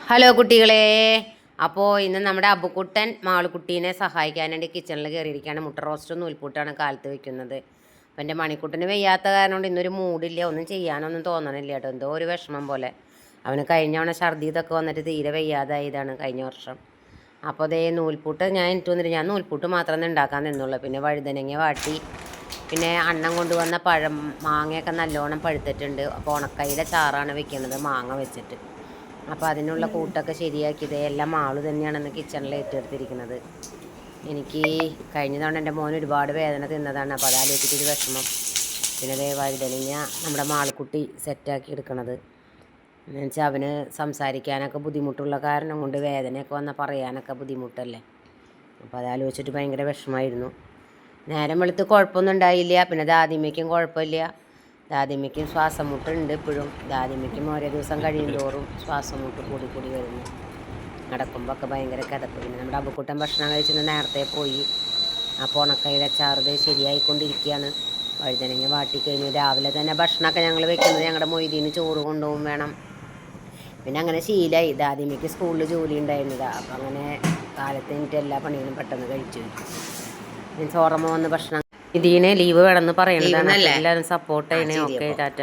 Hello കുട്ടികളെ. അപ്പോൾ ഇന്ന് നമ്മുടെ അബുക്കുട്ടൻ മാളുക്കുട്ടീനെ സഹായിക്കാൻ വേണ്ടി കിച്ചണിൽ കയറിയിരിക്കുകയാണ്. മുട്ട റോസ്റ്റും നൂൽപൂട്ടാണ് കാലത്ത് വെക്കുന്നത്. അപ്പം എൻ്റെ മണിക്കുട്ടന് വയ്യാത്ത കാരണം കൊണ്ട് ഇന്നൊരു മൂഡില്ല, ഒന്നും ചെയ്യാനൊന്നും തോന്നണില്ല കേട്ടോ. എന്തോ ഒരു വിഷമം പോലെ. അവന് കഴിഞ്ഞ തവണ ഛർദി ഇതൊക്കെ വന്നിട്ട് തീരെ വയ്യാതായതാണ് കഴിഞ്ഞ വർഷം. അപ്പോൾ അതേ നൂൽപൂട്ട് ഞാൻ എനിക്ക് വന്നിട്ട് ഞാൻ നൂൽപൂട്ട് മാത്രമേ ഉണ്ടാക്കാൻ നിന്നുള്ളൂ. പിന്നെ വഴുതനങ്ങ വാട്ടി, പിന്നെ അണ്ണം കൊണ്ടുവന്ന പഴം മാങ്ങയൊക്കെ നല്ലോണം പഴുത്തിട്ടുണ്ട്. അപ്പോൾ ഉണക്കയിലെ ചാറാണ് വെക്കുന്നത് മാങ്ങ വെച്ചിട്ട്. അപ്പോൾ അതിനുള്ള കൂട്ടൊക്കെ ശരിയാക്കിയത് എല്ലാം മാള് തന്നെയാണെന്ന് കിച്ചണിൽ ഏറ്റെടുത്തിരിക്കുന്നത്. എനിക്ക് കഴിഞ്ഞ തവണ എൻ്റെ മോൻ ഒരുപാട് വേദന തിന്നതാണ്. അപ്പോൾ അതാലോചിച്ചിട്ടൊരു വിഷമം. പിന്നെ അതേ വഴുതനങ്ങ നമ്മുടെ മാളുക്കുട്ടി സെറ്റാക്കി എടുക്കണത് എന്ന് വെച്ചാൽ അവന് സംസാരിക്കാനൊക്കെ ബുദ്ധിമുട്ടുള്ള കാരണം കൊണ്ട് വേദനയൊക്കെ വന്നാൽ പറയാനൊക്കെ ബുദ്ധിമുട്ടല്ലേ. അപ്പോൾ അതാലോചിച്ചിട്ട് ഭയങ്കര വിഷമമായിരുന്നു. നേരം വെളുത്ത് കുഴപ്പമൊന്നും ഉണ്ടായില്ല. പിന്നെ ദാദിമ്മയ്ക്കും കുഴപ്പമില്ല. ദാദിമ്മയ്ക്കും ശ്വാസം മുട്ടുണ്ട് ഇപ്പോഴും. ദാദിമ്മയ്ക്കും ഓരോ ദിവസം കഴിയുന്തോറും ശ്വാസം മുട്ട് കൂടി കൂടി വരുന്നു. നടക്കുമ്പോൾ ഒക്കെ ഭയങ്കര കിതപ്പ്. പിന്നെ നമ്മുടെ അബുക്കുട്ടൻ ഭക്ഷണം കഴിച്ചിട്ട് നേരത്തെ പോയി. അപ്പോൾ ഉണക്കയിലെ ചാറുത് ശരിയായിക്കൊണ്ടിരിക്കുകയാണ്. വഴുതനങ്ങ വാട്ടിക്കഴിഞ്ഞു. രാവിലെ തന്നെ ഭക്ഷണമൊക്കെ ഞങ്ങൾ വെക്കുന്നത് ഞങ്ങളുടെ മൊയ്തീന് ചോറ് കൊണ്ടുപോകും വേണം. പിന്നെ അങ്ങനെ ശീലമായി. ദാദിമ്മയ്ക്ക് സ്കൂളിൽ ജോലി ഉണ്ടായിരുന്നതാണ്. അപ്പം അങ്ങനെ കാലത്ത് എനിക്ക് എല്ലാ പണികളും പെട്ടെന്ന് കഴിച്ചു വയ്ക്കും. മീൻസ് ഓർമ്മ വന്ന് ഭക്ഷണം ഇതിനെ ലീവ് വേണമെന്ന് പറയണതാണ്. എല്ലാവരും സപ്പോർട്ട് ചെയ്യണേ. ഓക്കെ, ടാറ്റ.